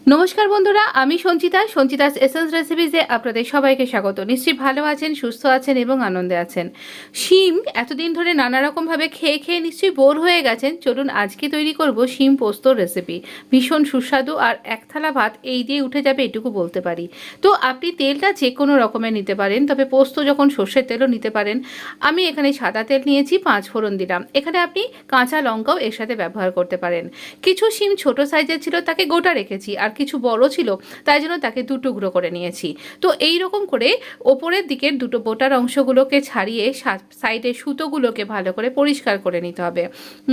নমস্কার বন্ধুরা, আমি সঞ্চিতাস এসেন্স রেসিপিজে আপনাদের সবাইকে স্বাগত। নিশ্চয়ই ভালো আছেন, সুস্থ আছেন এবং আনন্দে আছেন। শিম এতদিন ধরে নানা রকমভাবে খেয়ে খেয়ে নিশ্চয়ই বোর হয়ে গেছেন। চলুন আজকে তৈরি করব শিম পোস্তর রেসিপি। ভীষণ সুস্বাদু আর এক থালা ভাত এই দিয়ে উঠে যাবে, এটুকু বলতে পারি। তো আপনি তেলটা যে কোনো রকমের নিতে পারেন, তবে পোস্ত যখন সর্ষের তেলও নিতে পারেন। আমি এখানে সাদা তেল নিয়েছি, 5 ফোড়ন দিলাম। এখানে আপনি কাঁচা লঙ্কাও এর সাথে ব্যবহার করতে পারেন। কিছু শিম ছোট সাইজের ছিল, তাকে গোটা রেখেছি, আর কিছু বড় ছিল তাই জন্য তাকে দু টুকরো করে নিয়েছি। তো এই রকম করে ওপরের দিকের দুটো বোটার অংশগুলোকে ছাড়িয়ে সাইডের সুতোগুলোকে ভালো করে পরিষ্কার করে নিতে হবে।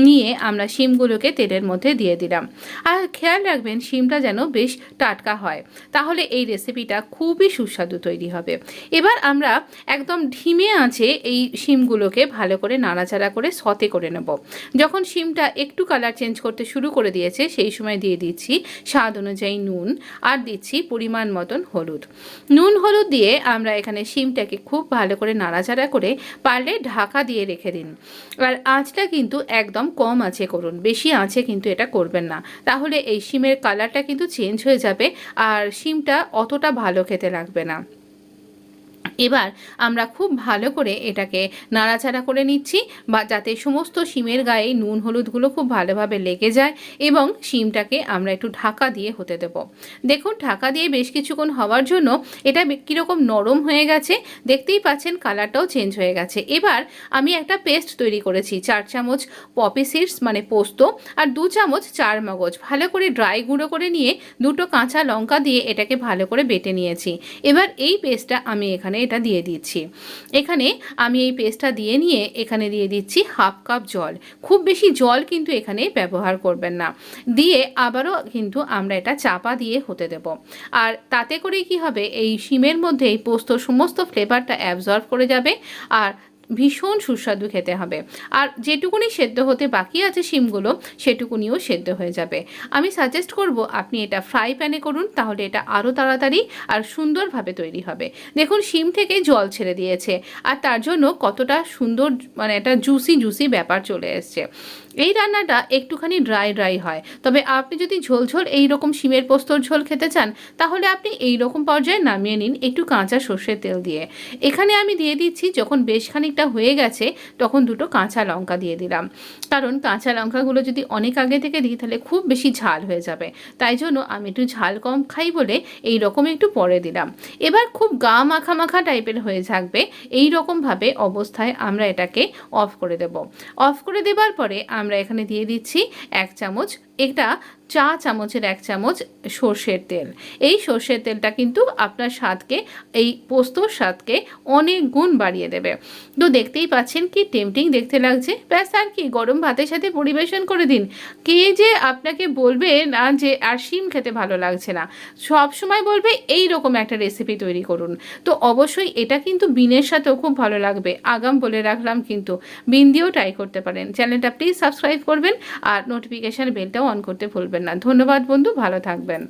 নিয়ে আমরা শিমগুলোকে তেলের মধ্যে দিয়ে দিলাম। আর খেয়াল রাখবেন শিমটা যেন বেশ টাটকা হয়, তাহলে এই রেসিপিটা খুবই সুস্বাদু তৈরি হবে। এবার আমরা একদম ধিমে আঁচে এই শিমগুলোকে ভালো করে নাড়াচাড়া করে সতে করে নেব। যখন শিমটা একটু কালার চেঞ্জ করতে শুরু করে দিয়েছে, সেই সময় দিয়ে দিচ্ছি স্বাদ অনুযায়ী নুন, আর দিচ্ছি পরিমাণ মতন হলুদ। নুন হলুদ দিয়ে আমরা এখানে শিমটাকে খুব ভালো করে নাড়াচাড়া করে পারলে ঢাকা দিয়ে রেখে দিন। আর আঁচটা কিন্তু একদম কম আঁচে করুন, বেশি আঁচে কিন্তু এটা করবেন না, তাহলে এই শিমের কালারটা কিন্তু চেঞ্জ হয়ে যাবে আর শিমটা অতটা ভালো খেতে লাগবে না। এবার আমরা খুব ভালো করে এটাকে নাড়াচাড়া করে নিচ্ছি, বা যাতে সমস্ত শিমের গায়ে নুন হলুদগুলো খুব ভালোভাবে লেগে যায়, এবং শিমটাকে আমরা একটু ঢাকা দিয়ে হতে দেব। দেখুন ঢাকা দিয়ে বেশ কিছুক্ষণ হওয়ার জন্য এটা কীরকম নরম হয়ে গেছে, দেখতেই পাচ্ছেন কালারটাও চেঞ্জ হয়ে গেছে। এবার আমি একটা পেস্ট তৈরি করেছি, 4 চামচ পপি সিডস মানে পোস্ত, আর 2 চামচ চার মগজ ভালো করে ড্রাই গুঁড়ো করে নিয়ে, দুটো কাঁচা লঙ্কা দিয়ে এটাকে ভালো করে বেটে নিয়েছি। এবার এই পেস্টটা আমি এখানে এটা দিয়ে দিচ্ছি। এখানে আমি এই পেস্টটা দিয়ে নিয়ে এখানে দিয়ে দিচ্ছি হাফ কাপ জল। খুব বেশি জল কিন্তু এখানে ব্যবহার করবেন না। দিয়ে আবারও কিন্তু আমরা এটা চাপা দিয়ে হতে দেব। আর তাতে করে কি হবে, এই শিমের মধ্যে এই পোস্ত সমস্ত ফ্লেভারটা অ্যাবজর্ব করে যাবে, আর ভীষণ সুস্বাদু খেতে হবে। আর যেটুকুনি সেদ্ধ হতে বাকি আছে শিমগুলো, সেটুকুনিও সেদ্ধ হয়ে যাবে। আমি সাজেস্ট করব আপনি এটা ফ্রাই প্যানে করুন, তাহলে এটা আরও তাড়াতাড়ি আর সুন্দরভাবে তৈরি হবে। দেখুন শিম থেকে জল ছেড়ে দিয়েছে, আর তার জন্য কতটা সুন্দর মানে একটা জুসি ব্যাপার চলে এসছে। এই রান্নাটা একটুখানি ড্রাই হয়, তবে আপনি যদি ঝোল এই রকম শিমের পোস্তর ঝোল খেতে চান, তাহলে আপনি এই রকম পর্যায়ে নামিয়ে নিন একটু কাঁচা সর্ষের তেল দিয়ে। এখানে আমি দিয়ে দিচ্ছি, যখন বেশ খানিকটা হয়ে গেছে তখন দুটো কাঁচা লঙ্কা দিয়ে দিলাম, কারণ কাঁচা লঙ্কাগুলো যদি অনেক আগে থেকে দিই তাহলে খুব বেশি ঝাল হয়ে যাবে, তাই জন্য আমি একটু ঝাল কম খাই বলে এই রকম একটু পরে দিলাম। এবার খুব গা মাখা টাইপের হয়ে থাকবে, এই রকমভাবে অবস্থায় আমরা এটাকে অফ করে দেব। অফ করে দেবার পরে আমরা এখানে দিয়ে দিচ্ছি 1 চামচ, এটা চা চামচের 1 চামচ সর্ষের তেল। এই সর্ষের তেলটা কিন্তু আপনার স্বাদকে, এই পোস্তর স্বাদকে অনেক গুণ বাড়িয়ে দেবে। তো দেখতেই পাচ্ছেন কি টেম্পটিং দেখতে লাগছে। ব্যাস আর কি, গরম ভাতের সাথে পরিবেশন করে দিন। কে যে আপনাকে বলবে না যে আর শিম খেতে ভালো লাগছে না, সব সময় বলবে এই রকম একটা রেসিপি তৈরি করুন। তো অবশ্যই এটা কিন্তু বিনের সাথেও খুব ভালো লাগবে, আগাম বলে রাখলাম, কিন্তু বিন দিয়েও ট্রাই করতে পারেন। চ্যানেলটা প্লিজ সাবস্ক্রাইব করবেন আর নোটিফিকেশান বেলটাও অন করতে ভুলবেন না। ধন্যবাদ বন্ধু, ভালো থাকবেন।